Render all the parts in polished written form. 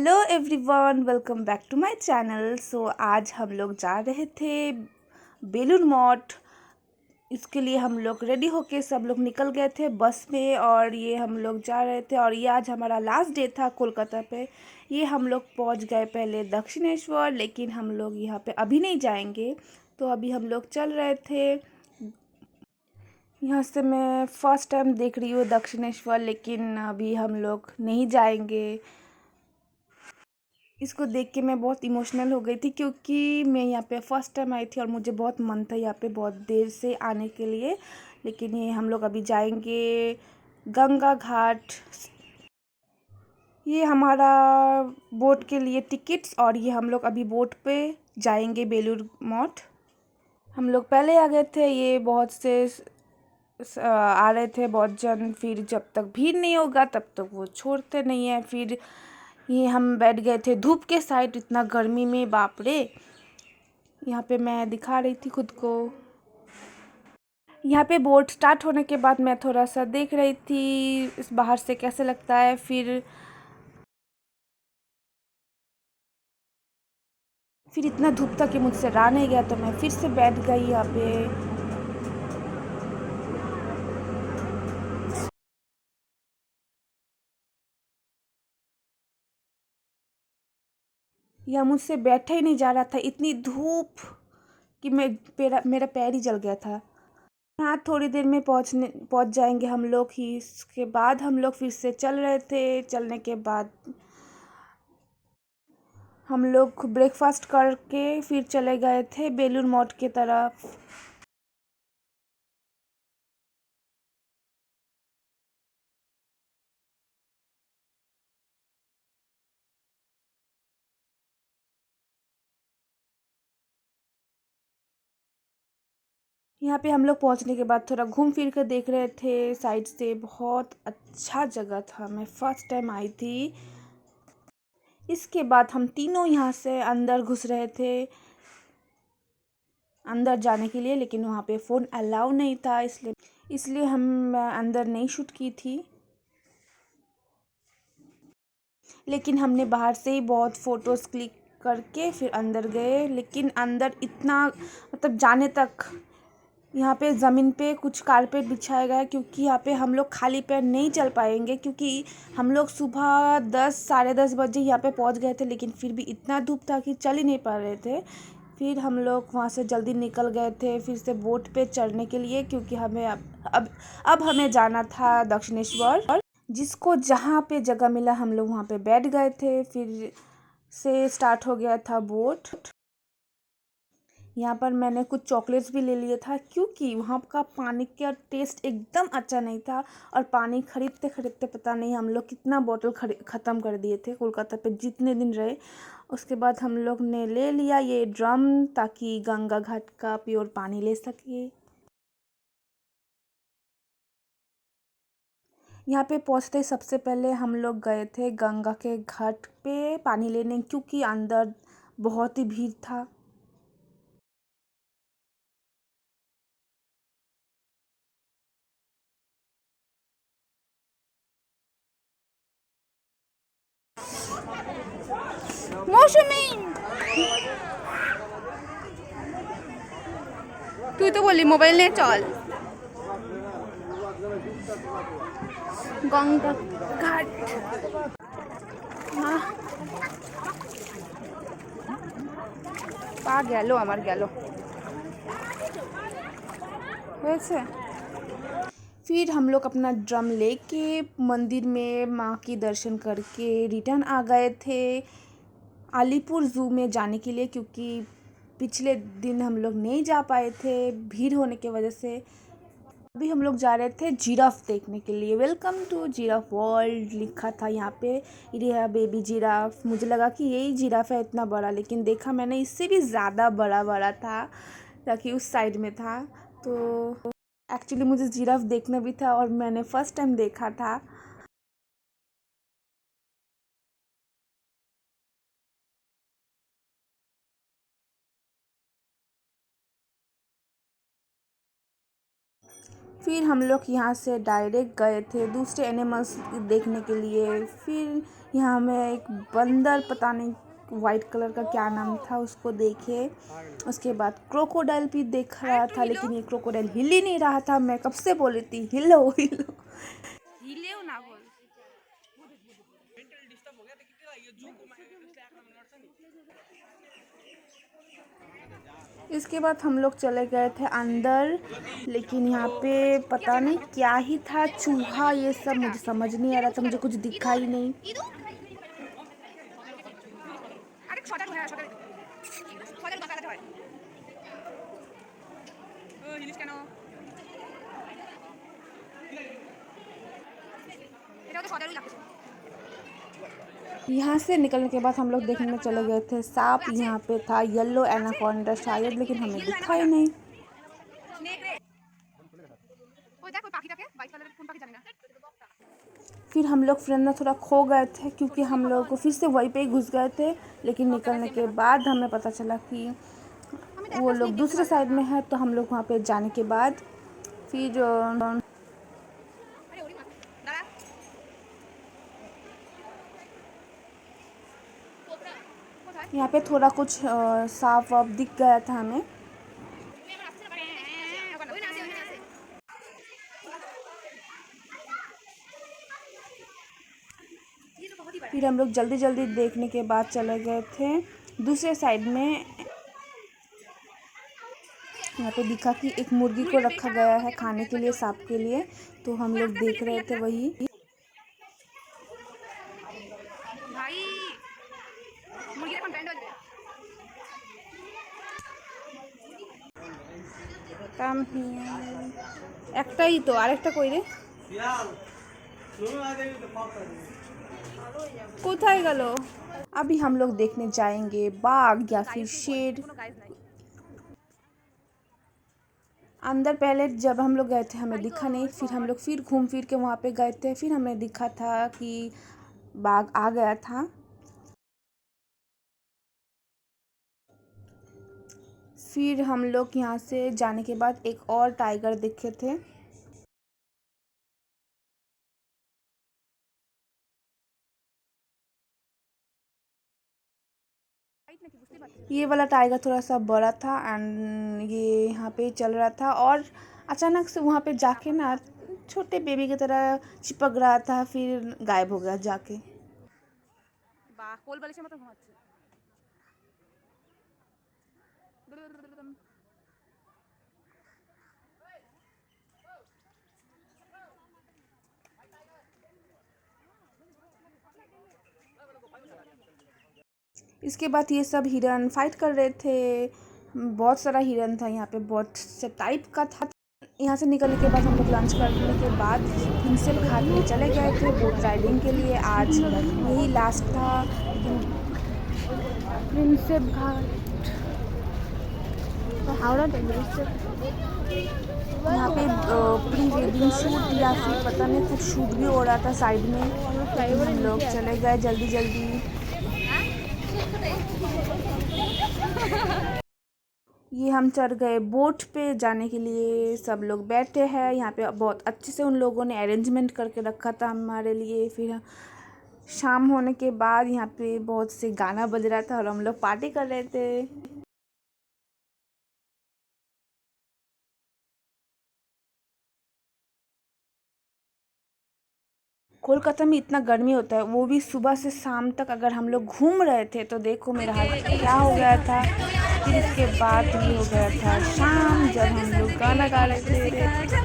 Hello everyone, welcome back to my channel. आज हम लोग जा रहे थे बेलूर मठ। इसके लिए हम लोग रेडी होके सब लोग निकल गए थे बस में, और ये हम लोग जा रहे थे। और ये आज हमारा लास्ट डे था कोलकाता पे। ये हम लोग पहुंच गए पहले दक्षिणेश्वर, लेकिन हम लोग यहाँ पे अभी नहीं जाएंगे। तो अभी हम लोग चल रहे थे। यहाँ से मैं फर्स्ट टाइम देख रही हूँ दक्षिणेश्वर, लेकिन अभी हम लोग नहीं जाएंगे। इसको देख के मैं बहुत इमोशनल हो गई थी, क्योंकि मैं यहाँ पे फर्स्ट टाइम आई थी और मुझे बहुत मन था यहाँ पे बहुत देर से आने के लिए। लेकिन ये हम लोग अभी जाएंगे गंगा घाट। ये हमारा बोट के लिए टिकट्स, और ये हम लोग अभी बोट पे जाएंगे बेलूर मठ। हम लोग पहले आ गए थे। ये बहुत से आ रहे थे बहुत जन। फिर जब तक भीड़ नहीं होगा तब तक वो छोड़ते नहीं है। फिर ये हम बैठ गए थे धूप के साइड, इतना गर्मी में, बाप रे। यहाँ पे मैं दिखा रही थी खुद को। यहाँ पे बोट स्टार्ट होने के बाद मैं थोड़ा सा देख रही थी इस बाहर से कैसे लगता है। फिर इतना धूप था कि मुझसे रहा नहीं गया, तो मैं फिर से बैठ गई यहाँ पे। यह मुझसे बैठा ही नहीं जा रहा था, इतनी धूप कि मेरा पैर ही जल गया था। हाँ, थोड़ी देर में पहुंच जाएंगे हम लोग ही। इसके बाद हम लोग फिर से चल रहे थे। चलने के बाद हम लोग ब्रेकफास्ट करके फिर चले गए थे बेलूर मठ की तरफ। यहाँ पे हम लोग पहुँचने के बाद थोड़ा घूम फिर कर देख रहे थे साइड से। बहुत अच्छा जगह था, मैं फर्स्ट टाइम आई थी। इसके बाद हम तीनों यहाँ से अंदर घुस रहे थे अंदर जाने के लिए, लेकिन वहाँ पे फ़ोन अलाउ नहीं था, इसलिए इसलिए हम अंदर नहीं शूट की थी। लेकिन हमने बाहर से ही बहुत फ़ोटोज़ क्लिक करके फिर अंदर गए। लेकिन अंदर इतना, मतलब जाने तक यहाँ पे ज़मीन पे कुछ कारपेट बिछाया गया है, क्योंकि यहाँ पे हम लोग खाली पैर नहीं चल पाएंगे। क्योंकि हम लोग सुबह 10 साढ़े 10 बजे यहाँ पे पहुँच गए थे, लेकिन फिर भी इतना धूप था कि चल ही नहीं पा रहे थे। फिर हम लोग वहाँ से जल्दी निकल गए थे फिर से बोट पे चढ़ने के लिए, क्योंकि हमें अब हमें जाना था दक्षिणेश्वर। और जिसको जहाँ पे जगह मिला हम लोग वहाँ पे बैठ गए थे। फिर से स्टार्ट हो गया था बोट। यहाँ पर मैंने कुछ चॉकलेट्स भी ले लिए था, क्योंकि वहाँ का पानी का टेस्ट एकदम अच्छा नहीं था। और पानी खरीदते खरीदते पता नहीं हम लोग कितना बोतल ख़त्म कर दिए थे कोलकाता पे जितने दिन रहे। उसके बाद हम लोग ने ले लिया ये ड्रम, ताकि गंगा घाट का प्योर पानी ले सके। यहाँ पे पहुँचते ही सबसे पहले हम लोग गए थे गंगा के घाट पे पानी लेने, क्योंकि अंदर बहुत ही भीड़ था। মৌসুমী, তুই তো বললি মোবাইল নিয়ে চল। গঙ্গা ঘাট। আহ, পা গেল আমার, গেল হয়েছে। फिर हम लोग अपना ड्रम लेके मंदिर में माँ की दर्शन करके रिटर्न आ गए थे अलीपुर ज़ू में जाने के लिए, क्योंकि पिछले दिन हम लोग नहीं जा पाए थे भीड़ होने की वजह से। अभी हम लोग जा रहे थे जिराफ देखने के लिए। वेलकम टू जिराफ वर्ल्ड लिखा था यहाँ पे। ये है बेबी जिराफ। मुझे लगा कि यही जिराफ है इतना बड़ा, लेकिन देखा मैंने इससे भी ज़्यादा बड़ा बड़ा था, ताकि उस साइड में था। तो एक्चुअली मुझे जिराफ देखना भी था, और मैंने फ़र्स्ट टाइम देखा था। फिर हम लोग यहाँ से डायरेक्ट गए थे दूसरे एनिमल्स देखने के लिए। फिर यहाँ हमें एक बंदर, पता नहीं वाइट कलर का क्या नाम था, उसको देखे। उसके बाद क्रोकोडाइल भी देख रहा था, लेकिन ये क्रोकोडाइल हिल ही नहीं रहा था। मैं कब से बोल रही थी हिलो हिलो, हिले ना बोल। इसके बाद हम लोग चले गए थे अंदर, लेकिन यहाँ पे पता नहीं क्या ही था, चूहा ये सब, मुझे समझ नहीं आ रहा था, मुझे कुछ दिखा ही नहीं। यहाँ से निकलने के बाद हम लोग देखने चले गए थे सांप। यहाँ पे था येलो एनाकोंडा शायद, लेकिन हमें दिखा ही नहीं। फिर हम लोग फ्रेंड में थोड़ा खो गए थे, क्योंकि हम लोग को फिर से वहीं पे ही घुस गए थे। लेकिन निकलने के बाद हमें पता चला कि वो लोग दूसरे साइड में है, तो हम लोग वहाँ पे जाने के बाद फिर यहाँ पे थोड़ा कुछ साफ वाफ दिख गया था हमें। फिर हम लोग जल्दी जल्दी देखने के बाद चले गए थे दूसरे साइड में। यहाँ पे दिखा कि एक मुर्गी को रखा गया है खाने के लिए, सांप के लिए, तो हम लोग देख रहे थे वही। काम एकटाई तो आरेकटा कই रे कोথায় গেল। अभी हम लोग देखने जाएंगे बाघ या फिर शेर। अंदर पहले जब हम लोग गए थे हमें दिखा नहीं, फिर हम लोग फिर घूम फिर के वहाँ पे गए थे, फिर हमें दिखा था कि बाघ आ गया था। फिर हम लोग यहाँ से जाने के बाद एक और टाइगर देखे थे। ये वाला टाइगर थोड़ा सा बड़ा था एंड ये यहाँ पे चल रहा था, और अचानक से वहाँ पे जाके ना छोटे बेबी की तरह चिपक रहा था, फिर गायब हो गया जाके। इसके बाद ये सब हिरन फाइट कर रहे थे। बहुत सारा हिरन था यहाँ पे, बहुत से टाइप का था। यहाँ से निकलने के बाद हम लोग लंच करने के बाद प्रिंसेप घाट में चले गए थे बोट राइडिंग के लिए। आज यही लास्ट था प्रिंसेप घाट। हावड़ा यहाँ पे प्री वेडिंग शूट या फिर पता नहीं कुछ शूट भी हो रहा था साइड में, तो हम लोग चले गए जल्दी जल्दी। ये हम चढ़ गए बोट पे जाने के लिए, सब लोग बैठे हैं यहाँ पे। बहुत अच्छे से उन लोगों ने अरेंजमेंट करके रखा था हमारे लिए। फिर शाम होने के बाद यहाँ पे बहुत से गाना बज रहा था और हम लोग पार्टी कर रहे थे। कोलकाता में इतना गर्मी होता है, वो भी सुबह से शाम तक। अगर हम लोग घूम रहे थे तो देखो मेरा हाथ क्या हो गया था। फिर इसके बाद भी हो गया था शाम, जब हम लोग गाना गा रहे थे।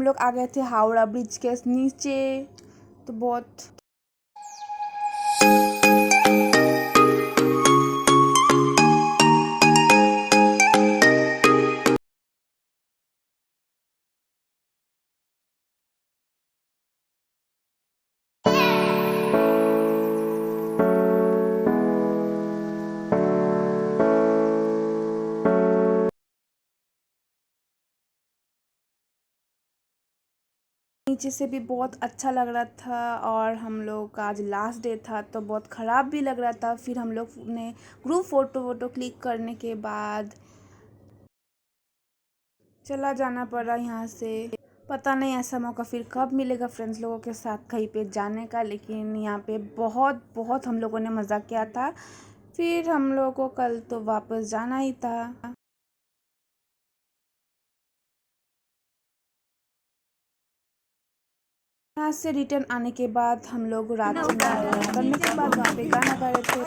हम लोग आ गए थे हावड़ा ब्रिज के नीचे। तो बहुत नीचे से भी बहुत अच्छा लग रहा था और हम लोग का आज लास्ट डे था तो बहुत ख़राब भी लग रहा था। फिर हम लोग ने ग्रुप फ़ोटो क्लिक करने के बाद चला जाना पड़ा यहाँ से। पता नहीं ऐसा मौका फिर कब मिलेगा फ्रेंड्स लोगों के साथ कहीं पे जाने का, लेकिन यहाँ पे बहुत बहुत हम लोगों ने मज़ा किया था। फिर हम लोगों को कल तो वापस जाना ही था। यहाँ से रिटर्न आने के बाद हम लोग रात में करने के बाद वहाँ पे गाना गा रहे थे।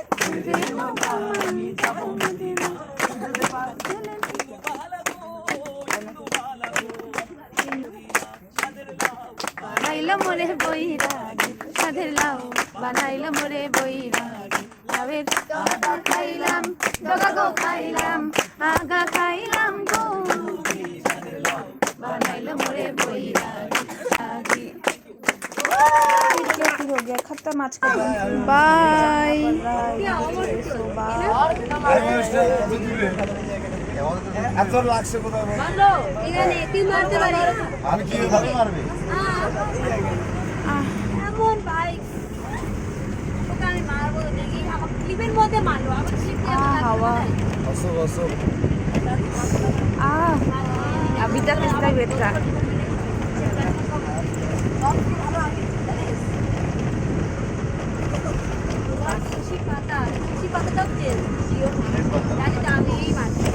বানাইলো মোরে বইরাগি সাধের লাউ বানাইলো মোরে বইরাগি লাউয়ের ডগা খাইলাম ডগা গো খাইলাম আগা খাইলাম গো বানাইলো মোরে বইরাগি। हो गया खत्म आज का दिन। बाय। এত লাগছে কোথায় বলো এখানে তুই মারতে পারি আমি কি ভাবে মারবে এমন ভাই ওকে আমি মারবো দেখি আমার ক্লিপের মধ্যে মারলো আবার ক্লিপ দিয়ে हवा বসো বসো अभी तक इसका वेट कर। পাতাটাও তেল জিও জানি তো আমি এই মারছি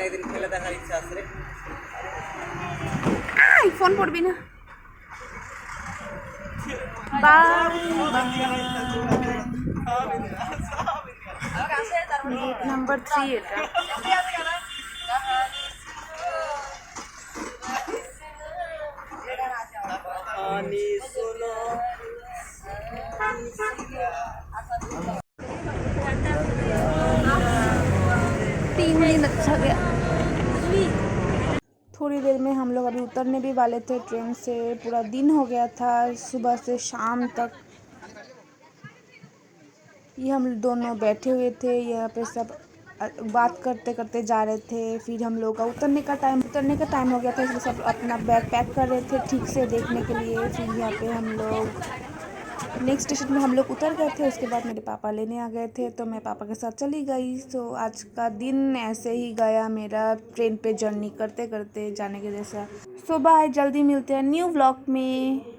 একদিন খেলে দেখার ইচ্ছা আছে রে। फोन पड़बी ना। बाय। नंबर 3 এটা। कहानी सुनो 3 दिन अच्छा गया। थोड़ी देर में हम लोग अभी उतरने भी वाले थे ट्रेन से। पूरा दिन हो गया था सुबह से शाम तक। ये हम दोनों बैठे हुए थे यहाँ पे सब बात करते करते जा रहे थे। फिर हम लोग का उतरने का टाइम हो गया था, इसलिए सब अपना बैग पैक कर रहे थे ठीक से देखने के लिए। फिर यहाँ पे हम लोग नेक्स्ट स्टेशन में हम लोग उतर गए थे। उसके बाद मेरे पापा लेने आ गए थे तो मैं पापा के साथ चली गई। तो आज का दिन ऐसे ही गया मेरा ट्रेन पे जर्नी करते करते जाने के जैसा। सो बाय, जल्दी मिलते हैं न्यू व्लॉग में।